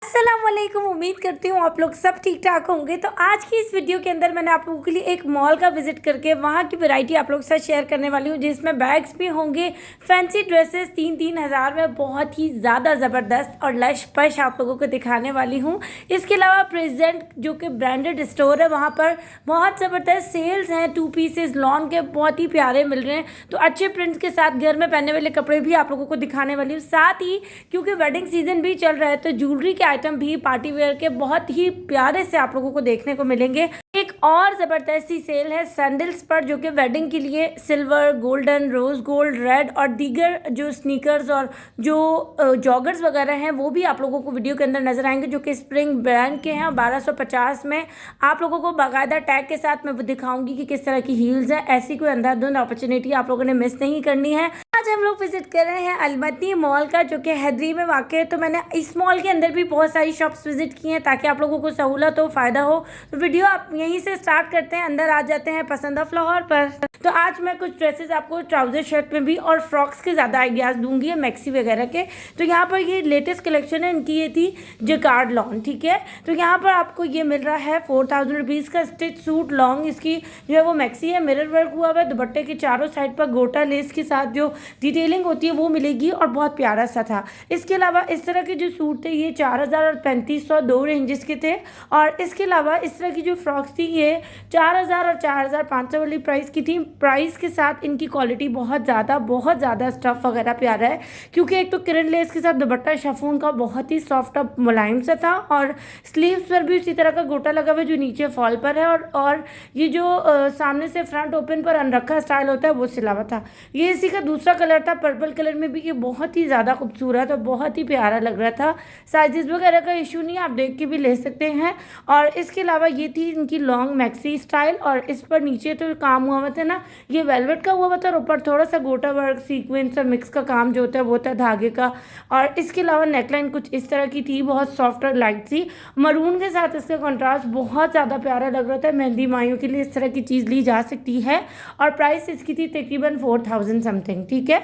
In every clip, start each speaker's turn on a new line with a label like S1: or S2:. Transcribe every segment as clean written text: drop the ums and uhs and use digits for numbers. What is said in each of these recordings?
S1: अस्सलामुअलैकुम। उम्मीद करती हूँ आप लोग सब ठीक ठाक होंगे। तो आज की इस वीडियो के अंदर मैंने आप लोगों के लिए एक मॉल का विजिट करके वहाँ की वैरायटी आप लोगों के साथ शेयर करने वाली हूँ, जिसमें बैग्स भी होंगे, फैंसी ड्रेसेस 3-3 हज़ार में बहुत ही ज़्यादा ज़बरदस्त और लश पश आप लोगों को दिखाने वाली हूँ। इसके अलावा प्रेजेंट जो कि ब्रांडेड स्टोर है, वहाँ पर बहुत ज़बरदस्त सेल्स हैं। 2 पीसेस लॉन के बहुत ही प्यारे मिल रहे हैं। तो अच्छे प्रिंट्स के साथ घर में पहनने वाले कपड़े भी आप लोगों को दिखाने वाली हूँ। साथ ही क्योंकि वेडिंग सीजन भी चल रहा है, तो ज्वेलरी के आइटम भी पार्टी वेयर के बहुत ही प्यारे से आप लोगों को देखने को मिलेंगे। एक और ज़बरदस्त सी सेल है सैंडल्स पर, जो कि वेडिंग के लिए silver, golden, rose gold, red और दीगर जो स्नीकर्स और जो जॉगर्स वगैरह हैं वो भी आप लोगों को वीडियो के अंदर नजर आएंगे, जो कि स्प्रिंग ब्रांड के हैं। 1250 में आप लोगों को बाकायदा टैग के साथ मैं वो दिखाऊंगी कि किस तरह की हील्स है। ऐसी कोई अंधाधुंध अपॉर्चुनिटी आप लोगों ने मिस नहीं करनी है। आज हम लोग विजिट कर रहे हैं अलमती मॉल का, जो कि हैदरी में वाक़ है। तो मैंने इस मॉल के अंदर भी बहुत सारी शॉप्स विजिट की हैं ताकि आप लोगों को सहूलत हो, फ़ायदा हो। तो वीडियो आप यहीं से स्टार्ट करते हैं, अंदर आ जाते हैं पसंदा फ्लोर पर। तो आज मैं कुछ ड्रेसेस आपको ट्राउजर शर्ट में भी और फ्रॉक्स के ज़्यादा आइडियाज़ दूंगी, मैक्सी वगैरह के। तो यहाँ पर ये लेटेस्ट कलेक्शन है इनकी, ये थी जकार्ड लॉन, ठीक है। तो यहाँ पर आपको ये मिल रहा है 4000 रुपीज़ का स्टिच सूट लॉन्ग। इसकी जो है वो मैक्सी है, मिरर वर्क हुआ हुआ है। दुपट्टे के चारों साइड पर गोटा लेस के साथ जो डिटेलिंग होती है वो मिलेगी और बहुत प्यारा सा था। इसके अलावा इस तरह के जो सूट थे ये 4000 और 3500 दो रेंजेस के थे। और इसके अलावा इस तरह की जो फ्रॉक्स थी ये 4000 और 4500 वाली प्राइस की थी। प्राइस के साथ इनकी क्वालिटी बहुत ज़्यादा स्टफ़ वगैरह प्यारा है, क्योंकि एक तो किरण लेस के साथ दुपट्टा शफून का बहुत ही सॉफ्ट और मुलायम सा था, और स्लीव्स पर भी उसी तरह का गोटा लगा हुआ है जो नीचे फॉल पर है। और ये जो सामने से फ्रंट ओपन पर अनरखा स्टाइल होता है वो सिला हुआ था। ये इसी का दूसरा कलर था, पर्पल कलर में भी। ये बहुत ही ज़्यादा खूबसूरत और बहुत ही प्यारा लग रहा था। साइजेस वगैरह का इशू नहीं, आप देख के भी ले सकते हैं। और इसके अलावा ये थी इनकी लॉन्ग मैक्सी स्टाइल, और इस पर नीचे तो काम हुआ था ना, ये वेलवेट का हुआ था, और ऊपर थोड़ा सा गोटा वर्क सीक्वेंस और मिक्स का काम जो होता है वो था धागे का। और इसके अलावा नेकलाइन कुछ इस तरह की थी, बहुत सॉफ्ट और लाइट सी। मरून के साथ इसका कंट्रास्ट बहुत ज़्यादा प्यारा लग रहा था। मेहंदी माइयों के लिए इस तरह की चीज़ ली जा सकती है। और प्राइस इसकी थी तकरीबन 4000 समथिंग, ठीक है।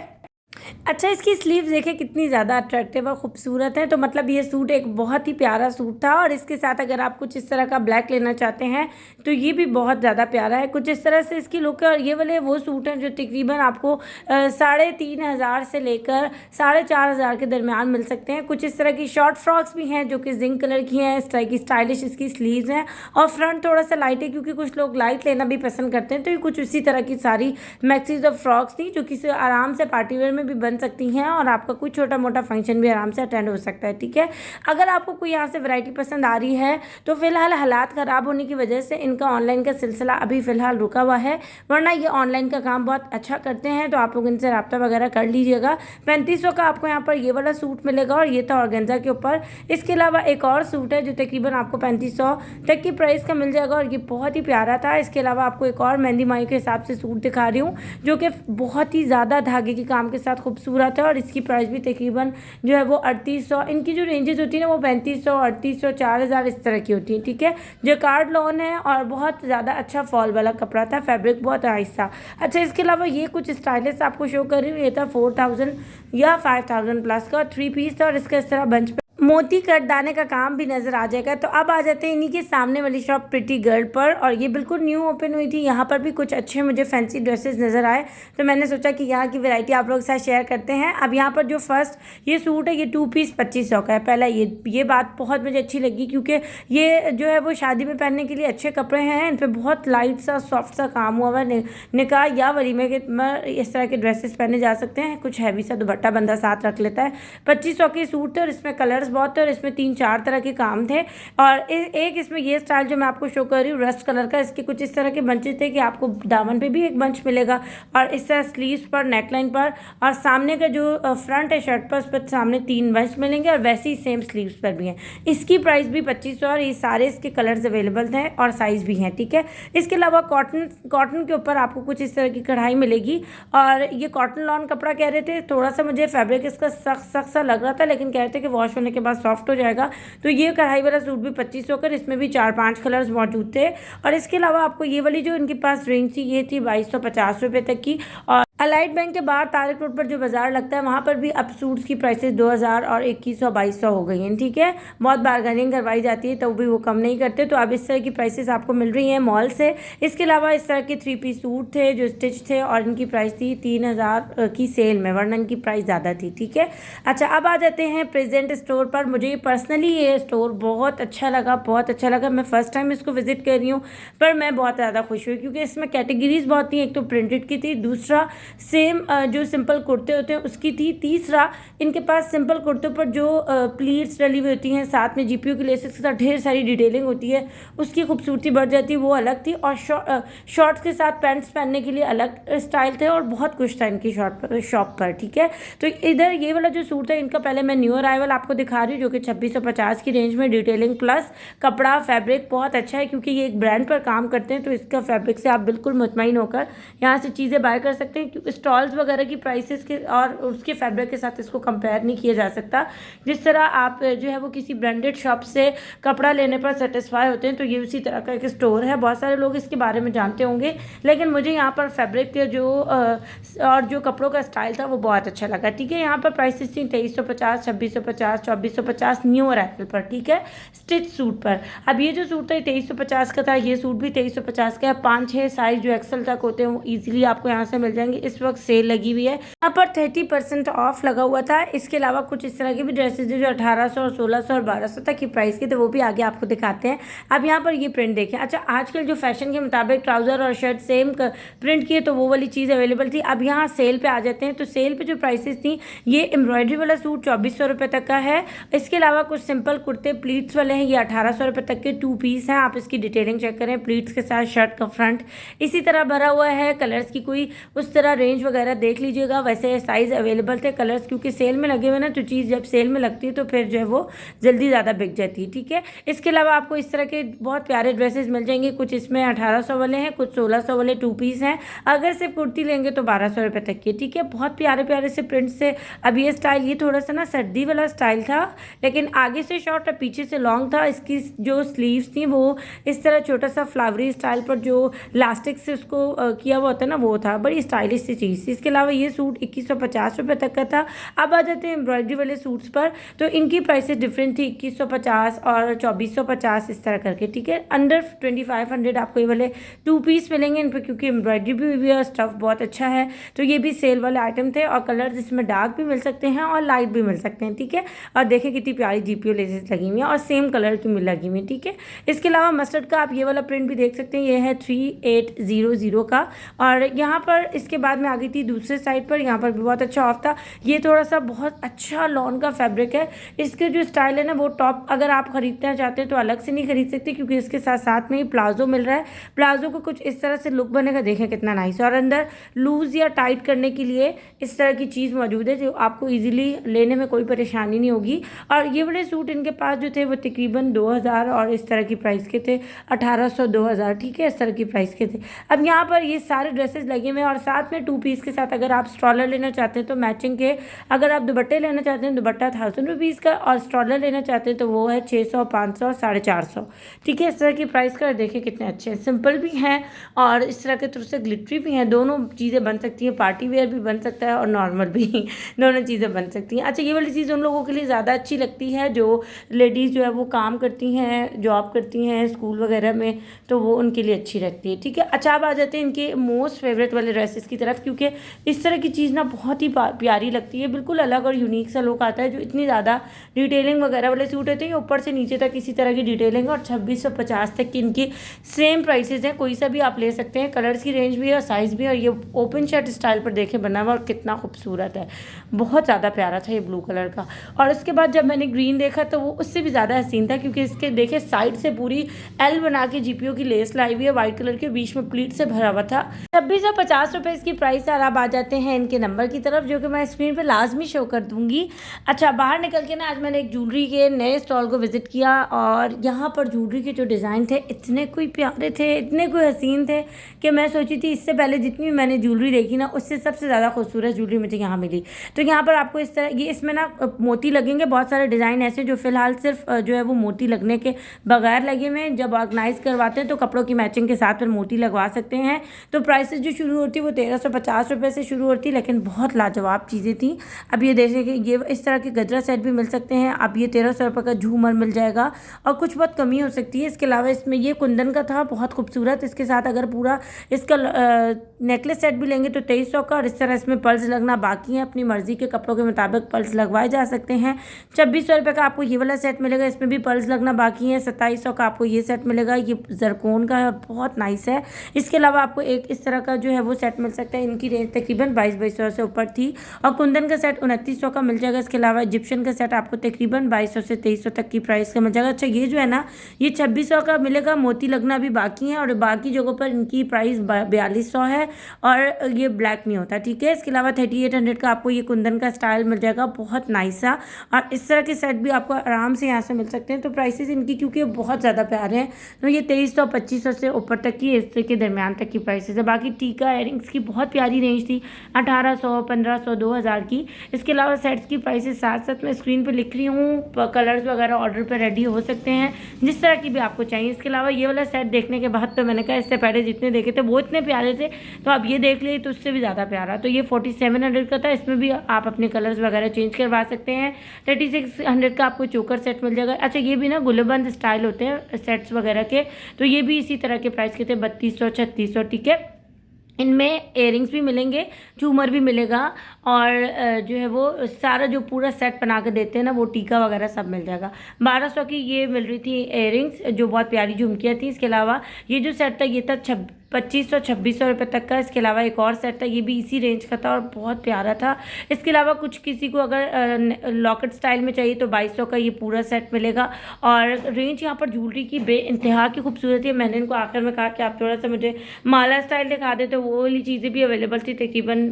S1: अच्छा, इसकी स्लीव्स देखें कितनी ज़्यादा अट्रैक्टिव और ख़ूबसूरत है। तो मतलब ये सूट एक बहुत ही प्यारा सूट था। और इसके साथ अगर आप कुछ इस तरह का ब्लैक लेना चाहते हैं तो ये भी बहुत ज़्यादा प्यारा है। कुछ इस तरह से इसकी लुक है। और ये वाले वो सूट हैं जो तकरीबन आपको 3500 से लेकर 4500 के दरमियान मिल सकते हैं। कुछ इस तरह की शॉर्ट फ्रॉक्स भी हैं जो कि जिंक कलर की हैं। इस तरह की स्टाइलिश इसकी स्लीव्स हैं, और फ्रंट थोड़ा सा लाइट है क्योंकि कुछ लोग लाइट लेना भी पसंद करते हैं। तो ये कुछ उसी तरह की सारी मैक्सीज और फ्रॉक्स थी जो कि आराम से पार्टी वेयर में भी बन सकती हैं, और आपका कोई छोटा मोटा फंक्शन भी आराम से अटेंड हो सकता है, ठीक है। अगर आपको कोई यहाँ से वैरायटी पसंद आ रही है तो फिलहाल हालात ख़राब होने की वजह से इनका ऑनलाइन का सिलसिला अभी फ़िलहाल रुका हुआ है, वरना ये ऑनलाइन का काम बहुत अच्छा करते हैं। तो आप लोग इनसे रब्ता वगैरह कर लीजिएगा। 3500 का आपको यहाँ पर ये वाला सूट मिलेगा, और ये था ऑर्गेन्जा के ऊपर। इसके अलावा एक और सूट है जो तकरीबन आपको 3500 तक की प्राइस का मिल जाएगा, और ये बहुत ही प्यारा था। इसके अलावा आपको एक और मेहंदी माई के हिसाब से सूट दिखा रही हूँ जो कि बहुत ही ज़्यादा धागे के काम के साथ खूबसूरत है। और इसकी प्राइस भी तकरीबन जो है वो 3800, इनकी जो रेंजेस होती है ना वो 3500, 3800, 4000 इस तरह की होती है, ठीक है। जकार्ड लॉन है और बहुत ज़्यादा अच्छा फॉल वाला कपड़ा था, फैब्रिक बहुत आहिस्ता। अच्छा, इसके अलावा ये कुछ स्टाइलिश आपको शो कर रही हूँ। ये था 4000 या 5000 प्लस का 3 पीस था, और इसका इस तरह बंच मोती कट दाने का काम भी नज़र आ जाएगा। तो अब आ जाते हैं इन्हीं के सामने वाली शॉप प्रिटी गर्ल पर, और ये बिल्कुल न्यू ओपन हुई थी। यहाँ पर भी कुछ अच्छे मुझे फैंसी ड्रेसेस नज़र आए, तो मैंने सोचा कि यहाँ की वैरायटी आप लोग के साथ शेयर करते हैं। अब यहाँ पर जो फर्स्ट ये सूट है ये 2 पीस 2500 का है। पहला ये बात बहुत मुझे अच्छी लगी, क्योंकि ये जो है वो शादी में पहनने के लिए अच्छे कपड़े हैं। इन पर बहुत लाइट सा सॉफ्ट सा काम हुआ हुआ है। निकाह या वलीमे के इस तरह के ड्रेसेस पहने जा सकते हैं। कुछ हैवी सा दुपट्टा बंदा साथ रख लेता है। 2500 के सूट थे, और इसमें कलर्स बहुत थे, और इसमें 3-4 तरह के काम थे। और एक इसमें ये स्टाइल जो मैं आपको शो कर रही हूँ रस्ट कलर का, इसके कुछ इस तरह के बंचेस थे कि आपको दामन पे भी एक बंच मिलेगा, और इस तरह स्लीव्स पर, नेकलाइन पर, और सामने का जो फ्रंट है शर्ट पर उस पर सामने 3 बंच मिलेंगे, और वैसे ही सेम स्लीव्स पर भी हैं। इसकी प्राइस भी 2500, और ये सारे इसके कलर्स अवेलेबल थे और साइज़ भी हैं, ठीक है। इसके अलावा कॉटन के ऊपर आपको कुछ इस तरह की कढ़ाई मिलेगी, और ये कॉटन लॉन कपड़ा कह रहे थे। थोड़ा सा मुझे फैब्रिक इसका सख्त सा लग रहा था, लेकिन कह रहे थे कि वॉश होने के बाद सॉफ्ट हो जाएगा। तो ये कढ़ाई वाला सूट भी 2500 का, इसमें भी 4-5 कलर्स मौजूद थे। और इसके अलावा आपको ये वाली जो इनके पास रेंज थी ये थी 2250 रुपये तक की। और अलाइड बैंक के बाहर तारिक रोड पर जो बाजार लगता है वहाँ पर भी अब सूट्स की प्राइसेस 2000 और 2100-2200 हो गई हैं। ठीक है, बहुत बार्गेनिंग करवाई जाती है तो भी वो कम नहीं करते। तो अब इस तरह की प्राइसेस आपको मिल रही हैं मॉल से। इसके अलावा इस तरह के 3 पीस सूट थे जो स्टिच थे और इनकी प्राइस थी 3000 की सेल में, वरना इनकी प्राइस ज़्यादा थी। ठीक है, अच्छा अब आ जाते हैं प्रेजेंट स्टोर पर। मुझे पर्सनली ये स्टोर बहुत अच्छा लगा, बहुत अच्छा लगा। मैं फ़र्स्ट टाइम इसको विजिट कर रही हूँ पर मैं बहुत ज़्यादा खुश हुई क्योंकि इसमें कैटेगरीज बहुत थी। एक तो प्रिंटेड की थी, दूसरा सेम जो सिंपल कुर्ते होते हैं उसकी थी, तीसरा इनके पास सिंपल कुर्तों पर जो प्लीट्स डली हुई होती हैं, साथ में जीपीयू की लेसेस के साथ ढेर सारी डिटेलिंग होती है, उसकी खूबसूरती बढ़ जाती है, वो अलग थी। और शॉर्ट्स के साथ पैंट्स पहनने के लिए अलग स्टाइल थे और बहुत कुछ था इनकी शॉप पर। ठीक है, तो इधर ये वाला जो सूट है इनका पहले मैं न्यू अराइवल आपको दिखा रही हूँ जो कि 2650 की रेंज में, डिटेलिंग प्लस कपड़ा फैब्रिक बहुत अच्छा है क्योंकि ये एक ब्रांड पर काम करते हैं तो इसका फैब्रिक से आप बिल्कुल मुतमईन होकर यहाँ से चीज़ें बाय कर सकते हैं। क्योंकि स्टॉल्स वगैरह की प्राइसेस के और उसके फैब्रिक के साथ इसको कंपेयर नहीं किया जा सकता। जिस तरह आप जो है वो किसी ब्रांडेड शॉप से कपड़ा लेने पर सेटिस्फाई होते हैं तो ये उसी तरह का एक स्टोर है। बहुत सारे लोग इसके बारे में जानते होंगे लेकिन मुझे यहाँ पर फैब्रिक के जो और जो कपड़ों का स्टाइल था वो बहुत अच्छा लगा। ठीक है, यहाँ पर प्राइसेस थी 2350, 2650, 2450 न्यू अराइवल पर। ठीक है, स्टिच सूट पर। अब ये जो सूट था 2350 का था, ये सूट भी 2350 का है। 5-6 साइज जो एक्सल तक होते हैं वो ईजिली आपको यहाँ से मिल जाएंगे। इस वक्त सेल लगी हुई है, यहाँ पर 30% ऑफ लगा हुआ था। इसके अलावा कुछ इस तरह की भी ड्रेसेस जो 1800 और 1600 और 1200 तक की प्राइस की, तो वो भी आगे आपको दिखाते हैं। अब यहाँ पर ये प्रिंट देखें। अच्छा, आजकल जो फैशन के मुताबिक ट्राउजर और शर्ट सेम प्रिंट की है तो वो वाली चीज़ अवेलेबल थी। अब यहाँ सेल पे आ जाते हैं तो सेल पे जो प्राइसेस थी, ये एम्ब्रॉयडरी वाला सूट 2400 रुपये तक का है। इसके अलावा कुछ सिंपल कुर्ते प्लीट्स वाले हैं, ये 1800 रुपये तक के 2 पीस हैं। आप इसकी डिटेलिंग चेक करें, प्लीट्स के साथ शर्ट का फ्रंट इसी तरह भरा हुआ है। कलर्स की कोई उस तरह रेंज वगैरह देख लीजिएगा, वैसे साइज़ अवेलेबल थे। कलर्स क्योंकि सेल में लगे हुए ना, तो चीज़ जब सेल में लगती है तो फिर जो है वो जल्दी ज़्यादा बिक जाती है। ठीक है, इसके अलावा आपको इस तरह के बहुत प्यारे ड्रेसेस मिल जाएंगे। कुछ इसमें 1800 वाले हैं, कुछ 1600 वाले 2 पीस हैं। अगर सिर्फ कुर्ती लेंगे तो 1200 रुपये तक की। ठीक है, बहुत प्यारे प्यारे से प्रिंट से। अब ये स्टाइल, ये थोड़ा सा ना सर्दी वाला स्टाइल था लेकिन आगे से शॉर्ट और पीछे से लॉन्ग था। इसकी जो स्लीव्स थी वो इस तरह छोटा सा फ्लावरी स्टाइल पर जो लास्टिक से उसको किया हुआ होता है ना, वो था। बड़ी स्टाइलिश सी चीज़ थी। इसके अलावा ये सूट 2150 रुपये तक का था। अब आ जाते हैं एम्ब्रॉयडरी वाले सूट्स पर, तो इनकी प्राइसेस डिफरेंट थी, 2150 और 2450 इस तरह करके। ठीक है, अंडर 2500 आपको ये वाले 2 पीस मिलेंगे इन पर क्योंकि एम्ब्रॉयडरी भी हुई है और स्टफ़ बहुत अच्छा है। तो ये भी सेल वाले आइटम थे और कलर्स इसमें डार्क भी मिल सकते हैं और लाइट भी मिल सकते हैं। ठीक है, और देखें कितनी प्यारी जीपीओ लेसेस लगी हुई हैं और सेम कलर की लगी हुई। ठीक है, इसके अलावा मस्टर्ड का आप ये वाला प्रिंट भी देख सकते हैं, ये है 3800 का। और यहाँ पर इसके बाद में आ गई थी दूसरे साइड पर, यहाँ पर भी बहुत अच्छा ऑफ था। ये थोड़ा सा बहुत अच्छा लॉन का फैब्रिक है। इसके जो स्टाइल है ना, वो टॉप अगर आप खरीदना चाहते हैं तो अलग से नहीं खरीद सकते क्योंकि इसके साथ साथ में ही प्लाजो मिल रहा है। प्लाजो को कुछ इस तरह से लुक बनेगा, देखें कितना नाइस। और अंदर लूज़ या टाइट करने के लिए इस तरह की चीज़ मौजूद है जो आपको ईजिली लेने में कोई परेशानी नहीं होगी। और ये वाले सूट इनके पास जो थे वो तकरीबन 2000 और इस तरह की प्राइस के थे, 1800 2000। ठीक है, इस तरह की प्राइस के थे। अब यहाँ पर ये सारे ड्रेसेस लगे हुए हैं और साथ में 2 पीस के साथ अगर आप स्ट्रॉलर लेना चाहते हैं तो मैचिंग के, अगर आप दुपट्टे लेना चाहते हैं दुपट्टा 1000 रुपीज़ का और स्ट्रॉलर लेना चाहते हैं तो वो है 600, 500, 450। ठीक है, इस तरह की प्राइस का देखिए कितने अच्छे हैं। सिंपल भी हैं और इस तरह के थोड़े से ग्लिटरी भी हैं। दोनों चीज़ें बन सकती हैं, पार्टी वेयर भी बन सकता है और नॉर्मल भी दोनों चीज़ें बन सकती हैं। अच्छा, ये वाली चीज़ उन लोगों के लिए ज़्यादा अच्छी लगती है जो लेडीज़ जो है वो काम करती हैं, जॉब करती हैं स्कूल वगैरह में, तो वो उनके लिए अच्छी लगती है। ठीक है, अच्छा अब आ जाते हैं इनके मोस्ट फेवरेट वाले ड्रेसेस की तरफ क्योंकि इस तरह की चीज़ ना बहुत ही प्यारी लगती है। बिल्कुल अलग और यूनिक सा लुक आता है। जो इतनी ज़्यादा डिटेलिंग वगैरह वाले सूट होते हैं ऊपर से नीचे तक इसी तरह की डिटेलिंग और 2650 तक की इनकी सेम प्राइसेस हैं। कोई सा भी आप ले सकते हैं, कलर्स की रेंज भी है और साइज़ भी है। और ये ओपन शर्ट स्टाइल पर देखे बना हुआ और कितना खूबसूरत है, बहुत ज़्यादा प्यारा था ये ब्लू कलर का। और उसके बाद जब मैंने ग्रीन देखा तो वो उससे भी ज़्यादा हसीन था क्योंकि इसके देखे साइड से पूरी एल बना के जीपीओ की लेस लाई हुई है, व्हाइट कलर के बीच में प्लीट से भरा हुआ था। 2650 रुपये इसकी प्राइस है। और अब आ जाते हैं इनके नंबर की तरफ, जो कि मैं स्क्रीन पे लाजमी शो कर दूँगी। अच्छा, बाहर निकल के ना आज मैंने एक ज्वेलरी के नए स्टॉल को विज़िट किया और यहाँ पर ज्वेलरी के जो डिज़ाइन थे इतने कोई प्यारे थे, इतने कोई हसीन थे कि मैं सोची थी इससे पहले जितनी मैंने ज्वेलरी देखी ना उससे सबसे ज़्यादा खूबसूरत ज्वेलरी मुझे यहाँ मिली। तो यहाँ पर आपको इस तरह ये इसमें ना मोती लगेंगे, बहुत सारे डिज़ाइन ऐसे जो फ़िलहाल सिर्फ जो है वो मोती लगने के बगैर लगे हुए हैं। जब ऑर्गेनाइज़ करवाते हैं तो कपड़ों की मैचिंग के साथ फिर मोती लगवा सकते हैं। तो प्राइसेस जो शुरू होती है वो 1350 रुपये से शुरू होती है, लेकिन बहुत लाजवाब चीज़ें थी। अब ये देखें कि ये इस तरह के गजरा सेट भी मिल सकते हैं। अब ये 1300 रुपये का झूमर मिल जाएगा और कुछ बहुत कमी हो सकती है। इसके अलावा इसमें ये कुंदन का था, बहुत खूबसूरत। इसके साथ अगर पूरा इसका नेकलेस सेट भी लेंगे तो 2300 का, और इस तरह इसमें पर्ल्स लगना बाकी है। अपनी मर्जी के कपड़ों के मुताबिक पर्ल्स लगवाए जा सकते हैं। 2600 रुपये का आपको ये वाला सेट मिलेगा, इसमें भी पर्ल्स लगना बाकी है। 2700 का आपको ये सेट मिलेगा, ये जरकोन का है, बहुत नाइस है। इसके अलावा आपको एक इस तरह का जो है वो सेट मिल सकता है। इनकी रेंज तकरीबन 2200 से ऊपर थी और कुंदन का सेट 2900 का मिल जाएगा। इसके अलावा इजिप्शियन का सेट आपको तकरीबन 2200 से 2300 तक की प्राइस का मिल जाएगा। अच्छा, ये जो है ना ये 2600 का मिलेगा, मोती लगना भी बाकी है और बाकी जगहों पर इनकी प्राइस 4200 है और ये ब्लैक नहीं होता, ठीक है। इसके अलावा 3800 का आपको ये कुंदन का स्टाइल मिल जाएगा, बहुत नाइस है। और इस तरह के सेट भी आपको आराम से यहाँ से मिल सकते हैं। तो प्राइसेस इनकी क्योंकि बहुत ज़्यादा प्यारे हैं तो ये 2300 2500 से ऊपर तक की, इससे के दरमियान तक की प्राइसेस है। बाकी टीका इयरिंग्स की बहुत प्यारी रेंज थी, 1800 1500 2000 की। इसके अलावा सेट्स की प्राइसेस साथ साथ मैं स्क्रीन पे लिख रही हूँ। कलर्स वगैरह ऑर्डर पे रेडी हो सकते हैं जिस तरह की भी आपको चाहिए। इसके अलावा ये वाला सेट देखने के बाद तो मैंने कहा इससे पहले जितने देखे थे वो इतने प्यारे थे, तो आप ये देख लिए तो उससे भी ज़्यादा प्यारा। तो ये 4700 का था, इसमें भी आप अपने कलर्स वगैरह चेंज करवा सकते हैं। 3600 का आपको चोकर सेट मिल जाएगा। अच्छा, ये भी ना गुलबंद स्टाइल होते हैं सेट्स वगैरह के, तो ये भी इसी तरह के प्राइस के थे, 3200 3600, ठीक है। इनमें इयरिंग्स भी मिलेंगे, झूमर भी मिलेगा और जो है वो सारा जो पूरा सेट बना के देते हैं ना वो टीका वगैरह सब मिल जाएगा। 1200 की ये मिल रही थी इयरिंग्स जो बहुत प्यारी झुमकियाँ थी। इसके अलावा ये जो सेट था ये था 2500 2600 रुपये तक का। इसके अलावा एक और सेट था, ये भी इसी रेंज का था और बहुत प्यारा था। इसके अलावा कुछ किसी को अगर लॉकेट स्टाइल में चाहिए तो 2200 का ये पूरा सेट मिलेगा। और रेंज यहाँ पर ज्वेलरी की बेइंतहा की खूबसूरती है। मैंने इनको आखिर में कहा कि आप थोड़ा सा मुझे माला स्टाइल दिखा दे, तो वो वाली चीज़ें भी अवेलेबल थी। तकरीबन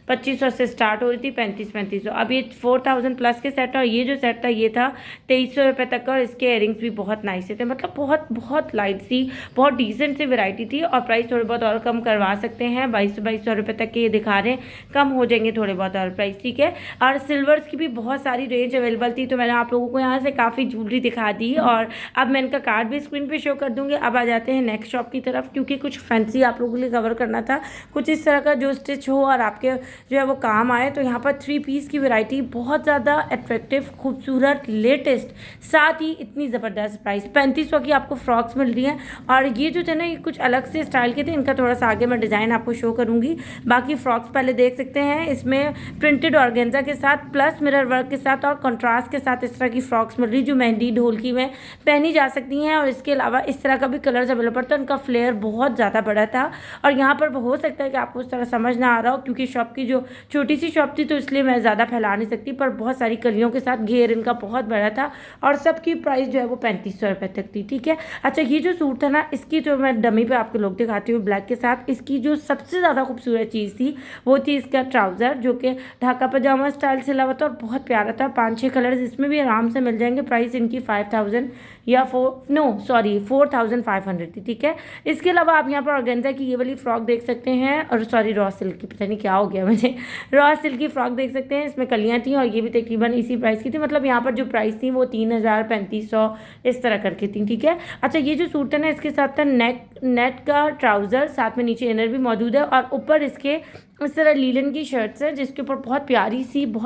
S1: 2500 से स्टार्ट हो रही थी, 3500। अब ये 4000 प्लस के सेट है और ये जो सेट था ये था 2300 रुपये तक का और इसके इयरिंग्स भी बहुत नाइस थे। मतलब बहुत बहुत लाइट सी, बहुत डिसेंट सी वैरायटी थी और प्राइस थोड़े बहुत और कम करवा सकते हैं। 2200 रुपये तक के ये दिखा रहे हैं, कम हो जाएंगे थोड़े बहुत और प्राइस, ठीक है। और सिल्वर्स की भी बहुत सारी रेंज अवेलेबल थी, तो मैंने आप लोगों को यहाँ से काफ़ी ज्वेलरी दिखा दी और अब मैं इनका कार्ड भी स्क्रीन पे शो कर दूँगी। अब आ जाते हैं नेक्स्ट शॉप की तरफ, क्योंकि कुछ फैंसी आप लोगों के लिए कवर करना था, कुछ इस तरह का जो स्टिच हो और आपके जो है वो काम आए। तो यहाँ पर 3 पीस की वैरायटी बहुत ज़्यादा अट्रैक्टिव, खूबसूरत, लेटेस्ट, साथ ही इतनी ज़बरदस्त प्राइस। 3500 की आपको फ्रॉक्स मिल रही हैं और ये जो थे ना ये कुछ अलग से स्टाइल के थे। इनका थोड़ा सा आगे मैं डिज़ाइन आपको शो करूँगी। बाकी फ्रॉक्स पहले देख सकते हैं, इसमें प्रिंटेड ऑर्गेन्जा के साथ प्लस मिरर वर्क के साथ और कंट्रास्ट के साथ इस तरह की फ्रॉक्स मिल रही जो मेहंदी ढोलकी में पहनी जा सकती हैं। और इसके अलावा इस तरह का भी कलर्स अवेलेबल था। इनका फ्लेयर बहुत ज़्यादा बड़ा था और यहाँ पर हो सकता है कि आपको उस तरह समझ ना आ रहा हो, क्योंकि शॉप की जो छोटी सी शॉप थी तो इसलिए मैं ज़्यादा फैला नहीं सकती, पर बहुत सारी कलियों के साथ घेर इनका बहुत बड़ा था और सबकी प्राइस जो है वो 3500 रुपये तक थी, ठीक है। अच्छा, ये जो सूट था ना इसकी जो मैं डमी पे आपको लोग दिखाती हूँ ब्लैक के साथ, इसकी जो सबसे ज़्यादा खूबसूरत चीज़ थी वो थी इसका ट्राउज़र, जो कि ढाका पजामा स्टाइल से लगा था और बहुत प्यारा था। 5-6 कलर्स इसमें भी आराम से मिल जाएंगे। प्राइस इनकी 5000 या 4500 थी, ठीक है। इसके अलावा आप यहाँ पर ऑर्गेन्जा की ये वाली फ्रॉक देख सकते हैं, और सॉरी रॉ सिल्क की, पता नहीं क्या हो गया मुझे, रॉ सिल्क की फ्रॉक देख सकते हैं। इसमें कलियाँ थी और ये भी तकरीबन इसी प्राइस की थी। मतलब यहाँ पर जो प्राइस थी वो 3000 3500 इस तरह करके थी, ठीक है। अच्छा, ये जो सूट है ना इसके साथ था नेट का ट्राउज़र, साथ में नीचे इनर भी मौजूद है और ऊपर इसके इस तरह लीलन की शर्ट्स है जिसके ऊपर बहुत प्यारी सी जो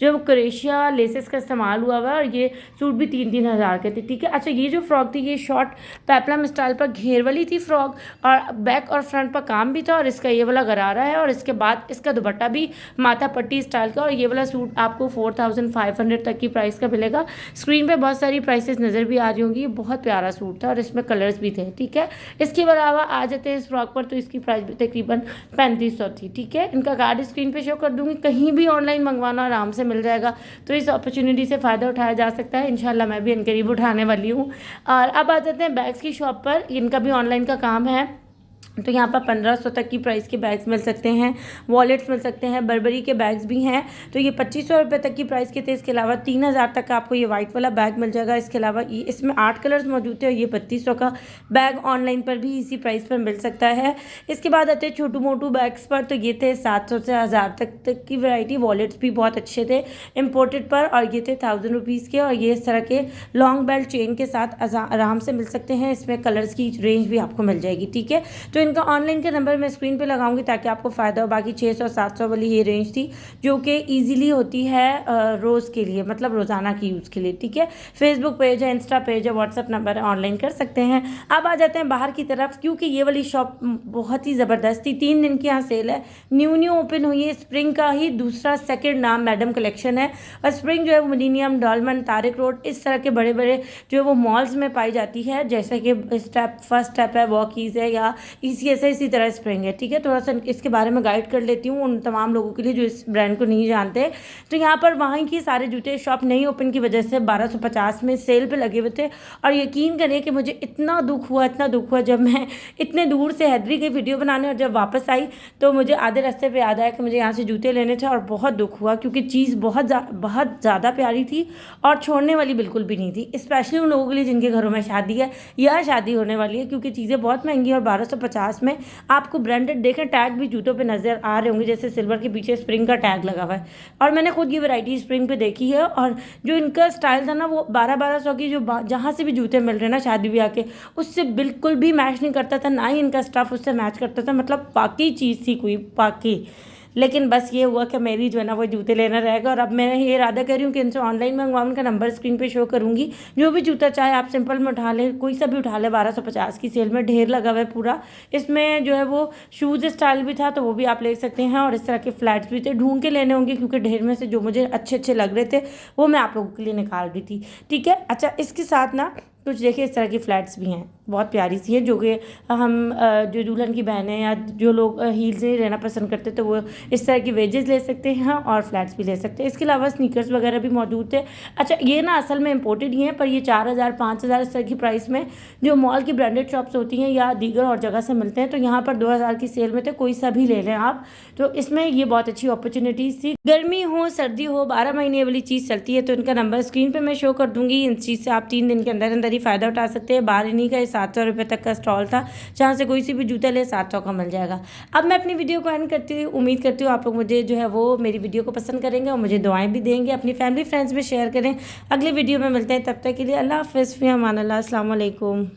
S1: है वो क्रोशिया लेसेस का इस्तेमाल हुआ हुआ है और ये सूट भी 3-3 हज़ार के थे, ठीक है। अच्छा, ये जो फ्रॉक थी ये शॉर्ट पेपलम स्टाइल पर घेर वाली थी फ्रॉक और बैक और फ्रंट पर काम भी था और इसका ये वाला गरारा है और इसके बाद इसका दुपट्टा भी माथा पट्टी स्टाइल का। और ये वाला सूट आपको 4500 तक की प्राइस का मिलेगा। स्क्रीन पर बहुत सारी प्राइसेस नज़र भी आ रही होंगी। बहुत प्यारा सूट था और इसमें कलर्स भी थे, ठीक है। इसके अलावा आ जाते हैं इस फ्रॉक पर, तो इसकी प्राइस भी तकरीबन 3500 थी, ठीक है। इनका कार्ड स्क्रीन पे शो कर दूंगी। कहीं भी ऑनलाइन मंगवाना आराम से मिल जाएगा, तो इस अपॉर्चुनिटी से फ़ायदा उठाया जा सकता है। इंशाल्लाह मैं भी इनकरीब उठाने वाली हूँ। और अब आ जाते हैं बैग्स की शॉप पर। इनका भी ऑनलाइन का काम है तो यहाँ पर 1500 तक की प्राइस के बैग्स मिल सकते हैं, वॉलेट्स मिल सकते हैं, बर्बरी के बैग्स भी हैं। तो ये 2500 रुपये तक की प्राइस के थे। इसके अलावा 3000 तक का आपको ये वाइट वाला बैग मिल जाएगा। इसके अलावा ये इसमें 8 कलर्स मौजूद थे और ये 3200 का बैग ऑनलाइन पर भी इसी प्राइस पर मिल सकता है। इसके बाद आते हैं छोटू मोटू बैग्स पर, तो ये थे 700 से 1000 तक की वैरायटी। वॉलेट्स भी बहुत अच्छे थे इम्पोर्टेड पर, और ये थे 1000 रुपीज़ के, और ये इस तरह के लॉन्ग बेल्ट चेन के साथ आराम से मिल सकते हैं। इसमें कलर्स की रेंज भी आपको मिल जाएगी, ठीक है। तो इनका ऑनलाइन का नंबर मैं स्क्रीन पे लगाऊंगी ताकि आपको फ़ायदा हो। बाकी 600-700 वाली ये रेंज थी जो कि ईजिली होती है रोज़ के लिए, मतलब रोज़ाना की यूज़ के लिए, ठीक है। फेसबुक पेज है, इंस्टा पेज है, व्हाट्सअप नंबर है, ऑनलाइन कर सकते हैं। अब आ जाते हैं बाहर की तरफ, क्योंकि ये वाली शॉप बहुत ही ज़बरदस्त थी। 3 दिन की यहाँ सेल है, न्यू ओपन हुई है। स्प्रिंग का ही दूसरा सेकेंड नाम मैडम कलेक्शन है, और स्प्रिंग जो है वो मिलीनियम, डॉलमन, तारिक रोड, इस तरह के बड़े बड़े जो है वो मॉल्स में पाई जाती है। जैसे कि फर्स्ट स्टेप है, वॉकीज़ है, या ECS है, इसी तरह स्प्रिंग है, ठीक है। थोड़ा सा इसके बारे में गाइड कर लेती हूँ उन तमाम लोगों के लिए जो इस ब्रांड को नहीं जानते। तो यहाँ पर वहाँ की सारे जूते शॉप नहीं ओपन की वजह से 1250 में सेल पे लगे हुए थे। और यकीन करें कि मुझे इतना दुख हुआ जब मैं इतने दूर से हैदरी गई वीडियो बनाने, और जब वापस आई तो मुझे आधे रास्ते पे याद आया कि मुझे यहाँ से जूते लेने थे, और बहुत दुख हुआ क्योंकि चीज़ बहुत ज़्यादा प्यारी थी और छोड़ने वाली बिल्कुल भी नहीं थी। स्पेशली उन लोगों के लिए जिनके घरों में शादी है या शादी होने वाली है, क्योंकि चीज़ें बहुत महंगी, और 1250 में आपको ब्रांडेड देखें टैग भी जूतों पे नज़र आ रहे होंगे, जैसे सिल्वर के पीछे स्प्रिंग का टैग लगा हुआ है। और मैंने खुद ये वैरायटी स्प्रिंग पे देखी है, और जो इनका स्टाइल था ना वो 1200 की जो जहाँ से भी जूते मिल रहे हैं ना शादी ब्याह के, उससे बिल्कुल भी मैच नहीं करता था, ना ही इनका स्टफ़ उससे मैच करता था। मतलब बाकी चीज़ थी कोई बाकी। लेकिन बस ये हुआ कि मेरी जो है ना वो जूते लेना रहेगा, और अब मैं ये इरादा कर रही हूँ कि इनसे ऑनलाइन मंगवाऊँ। उनका नंबर स्क्रीन पे शो करूँगी। जो भी जूता चाहे आप सिंपल में उठा लें, कोई सा भी उठा लें। 1250 की सेल में ढेर लगा हुआ है पूरा। इसमें जो है वो शूज़ स्टाइल भी था, तो वो भी आप ले सकते हैं, और इस तरह के फ्लैट्स भी थे। ढूंढ के लेने होंगे क्योंकि ढेर में से जो मुझे अच्छे लग रहे थे वो मैं आप लोगों के लिए निकाल रही थी, ठीक है। अच्छा, इसके साथ ना कुछ देखिए इस तरह की फ्लैट्स भी हैं, बहुत प्यारी सी है, जो कि हम जो दुल्हन की बहनें या जो लोग हील्स नहीं रहना पसंद करते तो वो इस तरह की वेजेस ले सकते हैं और फ्लैट्स भी ले सकते हैं। इसके अलावा स्नीकर्स वगैरह भी मौजूद थे। अच्छा, ये ना असल में इम्पोर्टेड ही हैं, पर ये 4000-5000 इस तरह की प्राइस में जो मॉल की ब्रांडेड शॉप्स होती हैं या दीगर और जगह से मिलते हैं। तो यहाँ पर 2000 की सेल में थे, कोई सा भी ले लें आप। तो इसमें ये बहुत अच्छी अपॉर्चुनिटीज़ थी। गर्मी हो सर्दी हो, 12 महीने वाली चीज़ चलती है। तो इनका नंबर स्क्रीन पर मैं शो कर दूँगी। इन चीज़ से आप 3 दिन के अंदर अंदर ही फ़ायदा उठा सकते हैं। बाहर इन्हीं का 700 रुपये तक का स्टॉल था, जहाँ से कोई सी भी जूता ले 700 का मिल जाएगा। अब मैं अपनी वीडियो को एंड करती हूँ। उम्मीद करती हूँ आप लोग मुझे जो है वो मेरी वीडियो को पसंद करेंगे और मुझे दुआएं भी देंगे। अपनी फैमिली फ्रेंड्स में शेयर करें। अगले वीडियो में मिलते हैं, तब तक के लिए अल्लाह हाफ़िज़, फ़ी अमान अल्लाह, अस्सलाम वालेकुम।